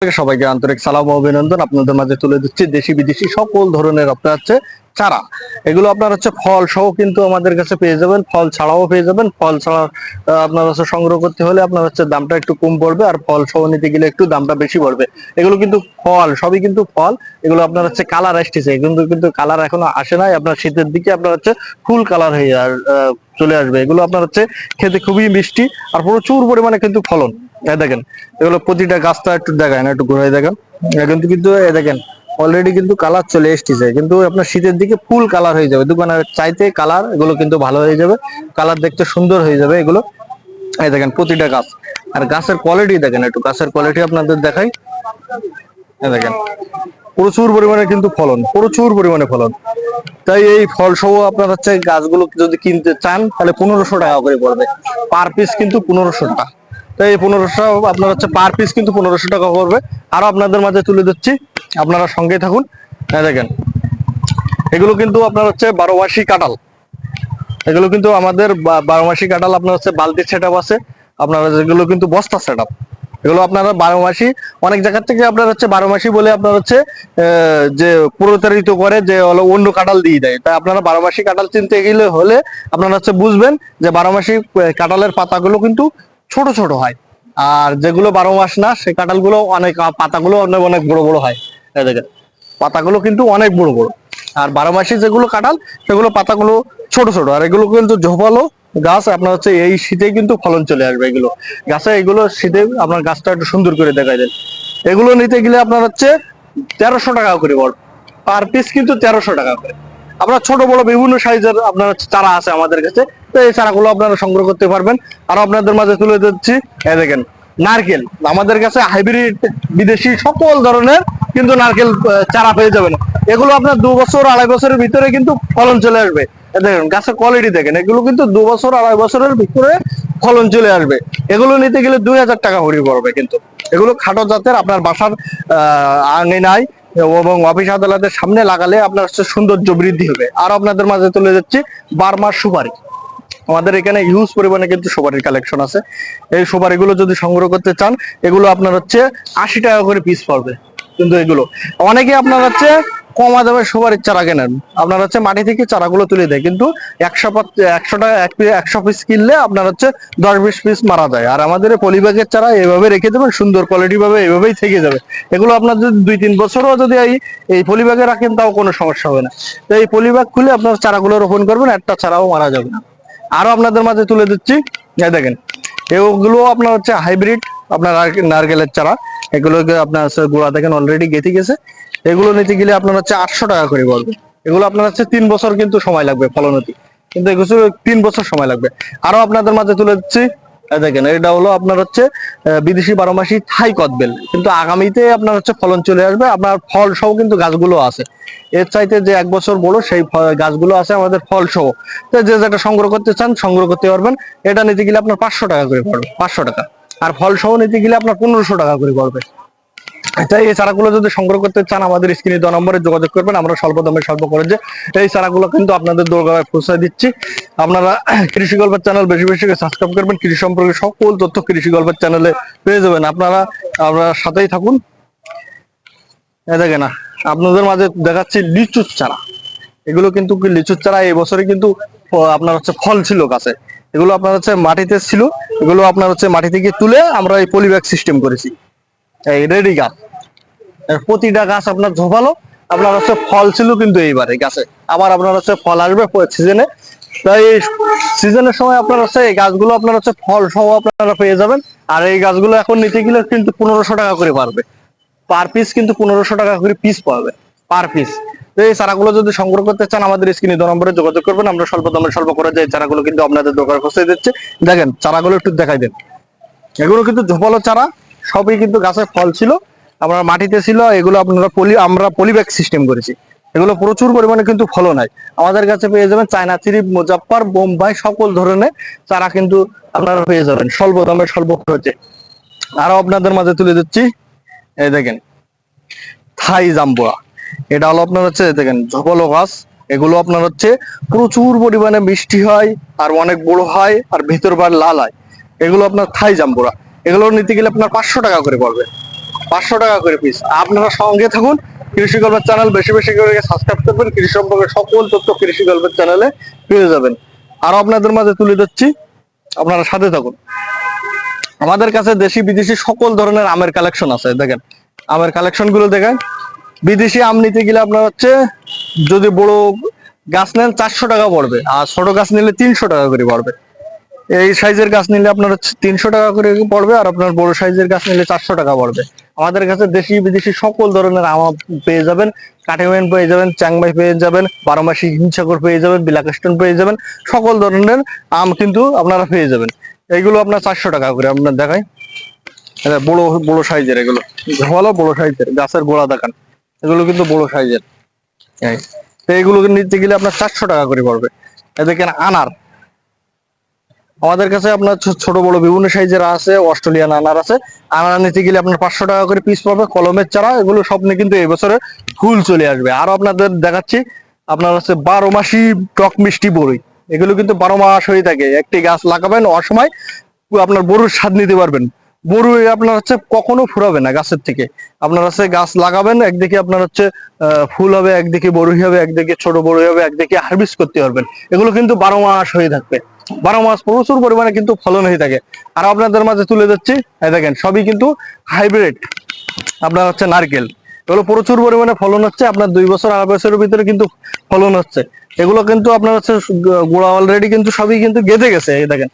সবাইকে আন্তরিক সালাম ও অভিনন্দন। আপনাদের মাঝে তুলে দিচ্ছি দেশি বিদেশি সকল ধরনের আপনার হচ্ছে চারা। এগুলো আপনার হচ্ছে ফল সহ কিন্তু আমাদের কাছে পেয়ে যাবেন, ফল ছাড়াও পেয়ে যাবেন। ফল ছাড়া আপনার হচ্ছে সংগ্রহ করতে হলে আপনার হচ্ছে দামটা একটু কম পড়বে, আর ফল সহ নিতে গেলে একটু দামটা বেশি পড়বে। এগুলো কিন্তু ফল, সবই কিন্তু ফল। এগুলো আপনার হচ্ছে কালার আসতেছে, কিন্তু কিন্তু কালার এখনো আসে নাই। আপনার শীতের দিকে আপনার হচ্ছে ফুল কালার হয়ে চলে আসবে। এগুলো আপনার হচ্ছে খেতে খুবই মিষ্টি আর প্রচুর পরিমাণে কিন্তু ফলন। দেখেন, এগুলো প্রতিটা গাছটা একটু দেখায় না, একটু ঘুরাই দেখেন। এখন কিন্তু দেখেন অলরেডি কিন্তু কালার চলে এসেছে, কিন্তু আপনার শীতের দিকে ফুল কালার হয়ে যাবে। দোকানের চাইতে কালার এগুলো কিন্তু ভালো হয়ে যাবে, কালার দেখতে সুন্দর হয়ে যাবে এগুলো। এই দেখেন প্রতিটা গাছ, আর গাছের কোয়ালিটি দেখেন, একটু গাছের কোয়ালিটি আপনাদের দেখাই। এই দেখেন প্রচুর পরিমাণে কিন্তু ফলন, প্রচুর পরিমাণে ফলন। তাই এই ফল সহ আপনার হচ্ছে গাছগুলো যদি কিনতে চান তাহলে 1500 টাকা করে পড়বে পার পিস, কিন্তু 1500 টাকা। তাই এই 1500 আপনার হচ্ছে পার পিস কিন্তু 1500 টাকা পড়বে। আরো আপনাদের মাঝে তুলে দিচ্ছি, আপনারা সঙ্গে থাকুন। দেখেন এগুলো কিন্তু আপনার হচ্ছে 12 মাসি কাঁঠাল। এগুলো কিন্তু আমাদের 12 মাসি কাঁঠাল আপনার হচ্ছে বালতির সেট আছে, আপনার যেগুলো কিন্তু বস্তা সেট। এগুলো আপনারা 12 মাসি, অনেক জায়গা থেকে আপনার হচ্ছে 12 মাসি বলে আপনার হচ্ছে যে প্রতারিত করে, যে হলো অন্য কাঁঠাল দিয়ে দেয়। তাই আপনারা 12 মাসি কাঁঠাল চিনতে গেলে হলে আপনারা হচ্ছে বুঝবেন যে 12 মাসি কাঁঠালের পাতাগুলো কিন্তু ছোট ছোট হয়, আর যেগুলো 12 মাস না সেই কাঁঠালগুলো অনেক পাতাগুলো অনেক অনেক বড় বড় হয়। এই দেখেন পাতাগুলো কিন্তু অনেক বড় বড়। আর 12 মাসি যেগুলো কাঁঠাল সেগুলো পাতাগুলো ছোট ছোট, আর এগুলো কিন্তু ঝোপালো গাছ। আপনার হচ্ছে এই শীতে কিন্তু ফলন চলে আসবে এগুলো গাছে। এগুলো শীতে আপনার গাছটা একটু সুন্দর করে দেখাই দেন। এগুলো নিতে গেলে আপনার হচ্ছে 1300 টাকা করে পড়বে পার পিস, কিন্তু 1300 টাকা করে। আপনার ছোট বড় বিভিন্ন সাইজের আপনার চারা আছে আমাদের কাছে, তো এই চারাগুলো আপনারা সংগ্রহ করতে পারবেন। আর আপনাদের মাঝে তুলে দিচ্ছি, এই দেখেন নারকেল। আমাদের কাছে হাইব্রিড বিদেশি সকল ধরনের কিন্তু নারকেল চারা পেয়ে যাবেন। এগুলো আপনার 2 বছর 2.5 বছরের ভিতরে কিন্তু ফলন চলে আসবে। দেখেন গাছের কোয়ালিটি দেখেন, এগুলো কিন্তু 2 বছর 2.5 বছরের ভিতরে ফলন চলে আসবে। এগুলো নিতে গেলে 2000 টাকা ভরি পড়বে, কিন্তু এগুলো খাটো জাতের। আপনার বাসার আঙিনায় এবং অফিস আদালতের সামনে লাগালে আপনার হচ্ছে সৌন্দর্য বৃদ্ধি হবে। আর আপনাদের মাঝে তুলে যাচ্ছি বার্মার সুপারি। আমাদের এখানে হিউজ পরিমাণে কিন্তু সুপারির কালেকশন আছে। এই সুপারিগুলো যদি সংগ্রহ করতে চান, এগুলো আপনার হচ্ছে 80 টাকা করে পিস পড়বে। কিন্তু এগুলো অনেকে আপনার হচ্ছে কমা দামে সুপারির চারা কেনেন, আপনার হচ্ছে মাটি থেকে চারাগুলো তুলে দেয়, কিন্তু 100 টাকা 100 পিস কিনলে আপনার হচ্ছে 10-20 পিস মারা যায়। আর আমাদের পলিব্যাগের চারা এভাবে রেখে দেবেন, সুন্দর কোয়ালিটি ভাবে এভাবেই থেকে যাবে। এগুলো আপনার যদি 2-3 বছরও যদি এই পলিব্যাগে রাখেন তাও কোনো সমস্যা হবে না। তো এই পলিব্যাগ খুলে আপনার চারাগুলো রোপণ করবেন, একটা চারাও মারা যাবে না। আরো আপনাদের মাঝে তুলে দিচ্ছি, এই দেখেন এগুলো আপনার হচ্ছে হাইব্রিড আপনার নারকেলের চারা। এগুলোকে আপনার হচ্ছে গোড়া দেখেন অলরেডি গেঁথে গেছে। এগুলো নিতে গেলে আপনার হচ্ছে 800 টাকা করে পড়বে। এগুলো আপনার হচ্ছে 3 বছর কিন্তু সময় লাগবে ফলন হতে, কিন্তু এগুলো 3 বছর সময় লাগবে। আরো আপনাদের মাঝে তুলে দিচ্ছি, এই দেখেন এটা হলো আপনার হচ্ছে বিদেশি 12 মাসি থাই কদবেল, কিন্তু আগামীতে আপনার হচ্ছে ফলন চলে আসবে। আপনার ফল সহ কিন্তু গাছগুলো আছে, এর চাইতে যে 1 বছর বড় সেই গাছগুলো আছে আমাদের ফল সহ। তো যে যেটা সংগ্রহ করতে চান সংগ্রহ করতে পারবেন। এটা নিতে গেলে আপনার 500 টাকা করে পড়বে, 500 টাকা। আর ফল সহ নিতে গেলে আপনার 1500 টাকা করে পড়বে। তাই এই চারাগুলো যদি সংগ্রহ করতে চান আমাদের স্ক্রিনে দেওয়া নম্বরে যোগাযোগ করবেন। আমরা স্বল্প দামে স্বল্প খরচে এই চারাগুলো কিন্তু আপনাদের দোরগোড়ায় পৌঁছে দিচ্ছি। আপনারা কৃষি গল্পের চ্যানেল বেশি বেশি সাবস্ক্রাইব করবেন, কৃষি সম্পর্কে সকল তথ্য কৃষি গল্পের চ্যানেলে পেয়ে যাবেন। আপনারা সাথেই থাকুন। দেখেন আপনাদের মাঝে দেখাচ্ছি লিচুর চারা। এগুলো কিন্তু লিচুর চারা এই বছরে কিন্তু আপনার হচ্ছে ফল ছিল গাছে। এগুলো আপনার হচ্ছে মাটিতে ছিল, এগুলো আপনার হচ্ছে মাটি থেকে তুলে আমরা এই পলিব্যাগ সিস্টেম করেছি। এই রেডি গাছ, প্রতিটা গাছ আপনার ঝোপালো। আপনার হচ্ছে ফল ছিল কিন্তু এইবারে গাছে, আবার আপনার হচ্ছে ফল আসবে সিজনে। তাই সিজনের সময় আপনার হচ্ছে এই গাছগুলো আপনার হচ্ছে ফল সহ আপনারা পেয়ে যাবেন। আর এই গাছগুলো এখন নিতে গেলে কিন্তু 1500 টাকা করে পারবে পার পিস, কিন্তু 1500 টাকা করে পিস পাবে পার পিস। তো এই চারাগুলো যদি সংগ্রহ করতে চান আমাদের স্ক্রিনে 2 নম্বরে যোগাযোগ করবেন। আমরা স্বল্প দামে স্বল্প করে যে চারাগুলো কিন্তু আপনাদের দোকানে পৌঁছে দিচ্ছে। দেখেন চারাগুলো একটু দেখাই দেন, এগুলো কিন্তু ঝোপালো চারা, সবই কিন্তু গাছে ফল ছিল, আমরা মাটিতে ছিল। এগুলো আমরা পলিব্যাগ সিস্টেম করেছি। এগুলো প্রচুর পরিমাণে কিন্তু ফলন হয়। আমাদের কাছে পেয়ে যাবেন চায়না থ্রি, মুজাফফর, বোম্বাই সকল ধরনের চারা কিন্তু আপনারা পেয়ে যাবেন স্বল্প দামে স্বল্প খরচে। আরো আপনাদের মাঝে তুলে দিচ্ছি, এই দেখেন থাই জাম্বুরা। এটা হলো আপনার হচ্ছে দেখেন ঝোপালো গাছ। এগুলো আপনার হচ্ছে প্রচুর পরিমাণে মিষ্টি হয়, আর অনেক বড় হয়, আর ভিতর বার লাল হয়। এগুলো আপনার থাই জাম্বুরা। এগুলো নিতে গেলে আপনার 500 টাকা করে পড়বে। 500 টাকা করে পিস। আপনারা সঙ্গে থাকুন, কৃষি গল্পের চ্যানেল বেশি বেশি করে সাবস্ক্রাইব করবেন, কৃষি সম্পর্কে সকল তথ্য কৃষি গল্পের চ্যানেলে পেয়ে যাবেন। আরো আপনাদের মাঝে তুলে ধরছি, আপনারা সাথে থাকুন। আমাদের কাছে দেশি বিদেশি সকল ধরনের আমের কালেকশন আছে। দেখেন আমের কালেকশন গুলো দেখেন। বিদেশি আম নিতে গেলে আপনার হচ্ছে যদি বড় গাছ নেন 400 টাকা পড়বে, আর ছোট গাছ নিলে 300 টাকা করে পড়বে। এই সাইজের গাছ নিলে আপনার হচ্ছে 300 টাকা করে পড়বে, আর আপনার বড় সাইজের গাছ নিলে 400 টাকা পড়বে। আমাদের কাছে দেশি বিদেশি সকল ধরনের আম পেয়ে যাবেন। কাটিমেন পেয়ে যাবেন, চাংমাই পেয়ে যাবেন, বারোমাসি হিমসাগর পেয়ে যাবেন, বিলাকস্টোন পেয়ে যাবেন। সকল ধরনের আম কিন্তু আপনারা পেয়ে যাবেন। এইগুলো আপনার 400 টাকা করে। আপনার দেখাই বড় বড় সাইজের, এগুলো ভালো বড় সাইজের গাছের গোড়া দেখান। এগুলো কিন্তু বড় সাইজের। তো এগুলো নিতে গেলে আপনার 400 টাকা করে পড়বে। দেখেন আনার আমাদের কাছে আপনার ছোট বড় বিভিন্ন সাইজের আছে, অস্ট্রেলিয়ান আনার আছে। আনার নিতে গেলে আপনার 500 টাকা করে পিস পড়বে। কলমের চারা এগুলো স্বপ্নে কিন্তু এই বছরে ফুল চলে আসবে। আরো আপনাদের দেখাচ্ছি, আপনার হচ্ছে 12 মাসি টক মিষ্টি বড়ই। এগুলো কিন্তু 12 মাস হয়ে থাকে। একটি গাছ লাগাবেন অসময় আপনার বড়ুর স্বাদ নিতে পারবেন। বড়ু আপনার হচ্ছে কখনো ফুরাবে না গাছের থেকে। আপনার হচ্ছে গাছ লাগাবেন, একদিকে আপনার হচ্ছে ফুল হবে, একদিকে বড়ই হবে, একদিকে ছোট বড়ই হবে, একদিকে হারভেস্ট করতে পারবেন। এগুলো কিন্তু 12 মাস হয়ে থাকবে। 12 মাস প্রচুর পরিমাণে কিন্তু ফলন হয়ে থাকে। আর আপনাদের মাঝে তুলে যাচ্ছি, এই দেখেন সবই কিন্তু হাইব্রিড আপনার হচ্ছে নারকেল। এগুলো প্রচুর পরিমাণে ফলন হচ্ছে। আপনার 2 বছর 2.5 বছরের ভিতরে কিন্তু ফলন হচ্ছে। এগুলো কিন্তু আপনার হচ্ছে গোড়া অলরেডি কিন্তু সবই কিন্তু গেঁথে গেছে। এই দেখেন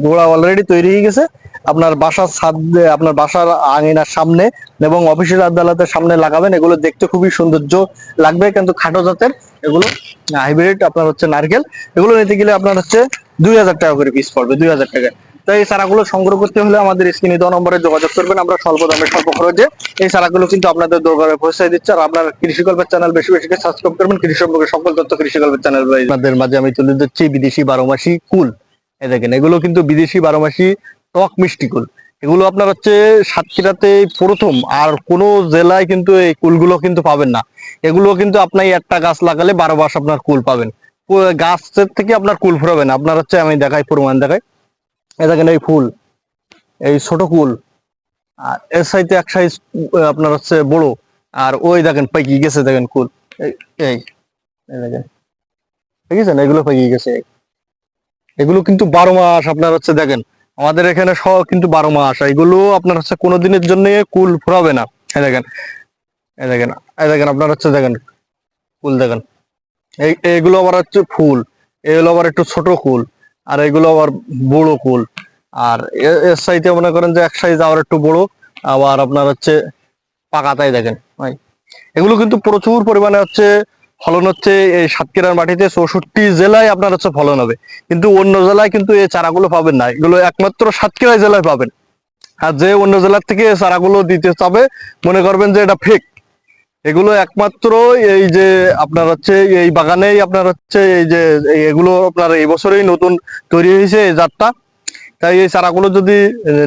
গোড়া অলরেডি তৈরি হয়ে গেছে। আপনার বাসার ছাদ, আপনার বাসার আঙিনার সামনে এবং অফিসের আদালতের সামনে লাগাবেন। এগুলো দেখতে খুবই সৌন্দর্য লাগবে, কিন্তু খাটো জাতের এগুলো হাইব্রিড আপনার হচ্ছে নারকেল। এগুলো নিতে গেলে আপনার হচ্ছে 2000 টাকা করে পিস পড়বে, 2000 টাকা। তাই এই চারাগুলো সংগ্রহ করতে হলে আমাদের স্ক্রিনে দেওয়া নম্বরে যোগাযোগ করবেন। আমরা স্বল্প দামে স্বল্প খরচে এই চারাগুলো কিন্তু আপনাদের দরবারে পৌঁছে দিচ্ছি। আর আপনার কৃষি গল্পের চ্যানেল বেশি বেশি সাবস্ক্রাইব করবেন, কৃষি সম্পর্কে সকল তথ্য কৃষি গল্পের চ্যানেল আপনাদের মাঝে আমি তুলে দিচ্ছি বিদেশি 12 মাসি কুল। এই দেখেন এগুলো কিন্তু বিদেশি 12 মাসি টক মিষ্টি কুল। এগুলো আপনার হচ্ছে সাতক্ষীরাতে প্রথম, আর কোনো জেলায় কিন্তু এই কুলগুলো কিন্তু পাবেন না। এগুলো কিন্তু আপনার একটা গাছ লাগালে 12 মাস আপনার কুল পাবেন। গাছের থেকে আপনার কুল ফুরাবেন। আপনার হচ্ছে আমি দেখাই, প্রমাণ দেখাই। এই দেখেন এই ফুল, এই ছোট কুল, আর এর সাইতে এক সাইজ আপনার হচ্ছে বড়। আর ওই দেখেন পাইকি গেছে, দেখেন কুল এই এই দেখেন, ঠিক আছে না, এগুলো পাইকি গেছে। এগুলো কিন্তু 12 মাস আপনার হচ্ছে দেখেন আমাদের এখানে সব কিন্তু 12 মাস। এগুলো আপনার হচ্ছে কোনো দিনের জন্য কুল ফুরাবে না। এই দেখেন, এই দেখেন, এই দেখেন আপনার হচ্ছে দেখেন কুল দেখেন। এইগুলো আবার হচ্ছে ফুল, এগুলো আবার একটু ছোট কুল, আর এগুলো আবার বড় কুল। আর এর সাইতে মনে করেন যে এক সাইজ আবার একটু বড়, আবার আপনার হচ্ছে পাকাতাই দেখেন ভাই। এগুলো কিন্তু প্রচুর পরিমাণে হচ্ছে ফলন হচ্ছে। এই সাতক্ষীরার মাটিতে 64 জেলায় আপনার হচ্ছে ফলন হবে, কিন্তু অন্য জেলায় কিন্তু এই চারাগুলো পাবেন না। এগুলো একমাত্র সাতক্ষীরা জেলায় পাবেন। আর যে অন্য জেলার থেকে চারাগুলো দিতে চাবে মনে করবেন যে এটা ফেক। এগুলো একমাত্র এই যে আপনার হচ্ছে এই বাগানেই আপনার হচ্ছে এই যে এগুলো আপনার এই বছরেই নতুন তৈরি হয়েছে এই জাতটা। তাই এই চারাগুলো যদি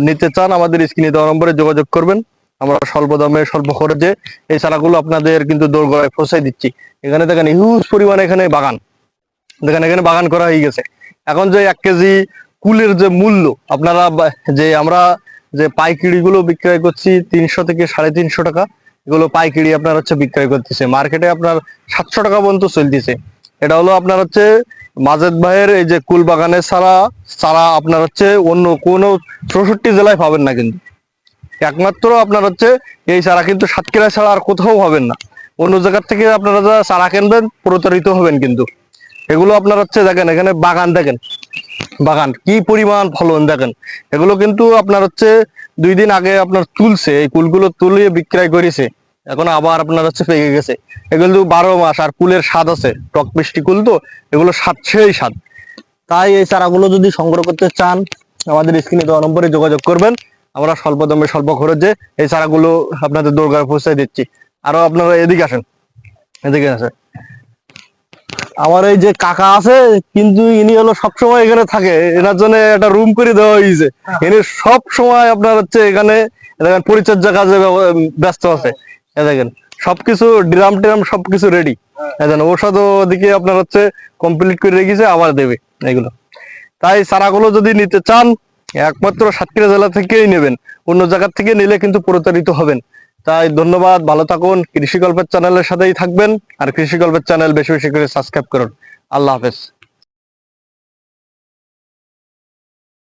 নিতে চান আমাদের স্ক্রিনে দেওয়া নম্বরে যোগাযোগ করবেন। আমরা স্বল্প দামে স্বল্প খরচে এই চারাগুলো আপনাদের কিন্তু দোরগোড়ায় পৌঁছাই দিচ্ছি। এখানে দেখেন হিউজ পরিমাণে এখানে বাগান, দেখেন এখানে বাগান করা হয়ে গেছে। এখন যে 1 কেজি কুলের যে মূল্য আপনারা যে আমরা যে পাইকারি গুলো বিক্রয় করছি 300 থেকে 350 টাকা, এগুলো পাইকারি আপনার হচ্ছে বিক্রয় করতেছে মার্কেটে আপনার 700 টাকা পর্যন্ত চলতেছে। এটা হলো আপনার হচ্ছে মাজেদ ভাইয়ের এই যে কুল বাগানের চারা আপনার হচ্ছে অন্য কোনো 64 জেলায় পাবেন না। কিন্তু একমাত্র আপনার হচ্ছে এই চারা কিন্তু সাতক্ষীরা ছাড়া আর কোথাও পাবেন না। অন্য জায়গার থেকে আপনারা যারা চারা কিনবেন প্রতারিত হবেন। কিন্তু এগুলো আপনার হচ্ছে দেখেন এখানে বাগান, দেখেন বাগান কি পরিমাণ ফলন দেখেন। এগুলো কিন্তু আপনার হচ্ছে 2 দিন আগে আপনার তুলছে, এই কুলগুলো তুলিয়ে বিক্রয় করেছে, এখন আবার আপনার হচ্ছে পেকে গেছে। এগুলো 12 মাস, আর কুলের স্বাদ আছে, টক মিষ্টি কুল তো এগুলো স্বাদ সেই স্বাদ। তাই এই চারাগুলো যদি সংগ্রহ করতে চান আমাদের স্ক্রিনে দেওয়া নম্বরে যোগাযোগ করবেন। আমরা স্বল্প দামে স্বল্প খরচে এই চারাগুলো আপনাদের দোরগোড়ায় পৌঁছে দিচ্ছি। আরো আপনারা এদিকে আসেন, এদিকে আসেন। আমার এই যে কাকা আছে, কিন্তু ইনি হলো সবসময় এখানে থাকে, এনার জন্য একটা রুম করে দেওয়া হয়েছে। ইনি সব সময় আপনার হচ্ছে এখানে দেখেন পরিচর্যা কাজে ব্যস্ত আছে। দেখেন সবকিছু ড্রাম ট্রাম সবকিছু রেডি। দেখেন ঔষধ ওদিকে আপনার হচ্ছে কমপ্লিট করে রেখেছে, আবার দেবে এগুলো। তাই চারাগুলো যদি নিতে চান একমাত্র সাতক্ষীরা জেলা থেকেই নেবেন, অন্য জায়গা থেকে নিলে কিন্তু প্রতারিত হবেন। তাই ধন্যবাদ, ভালো থাকুন, কৃষি গল্পের চ্যানেলের সাথেই থাকবেন, আর কৃষি গল্পের চ্যানেল বেশি বেশি করে সাবস্ক্রাইব করুন। আল্লাহ হাফেজ।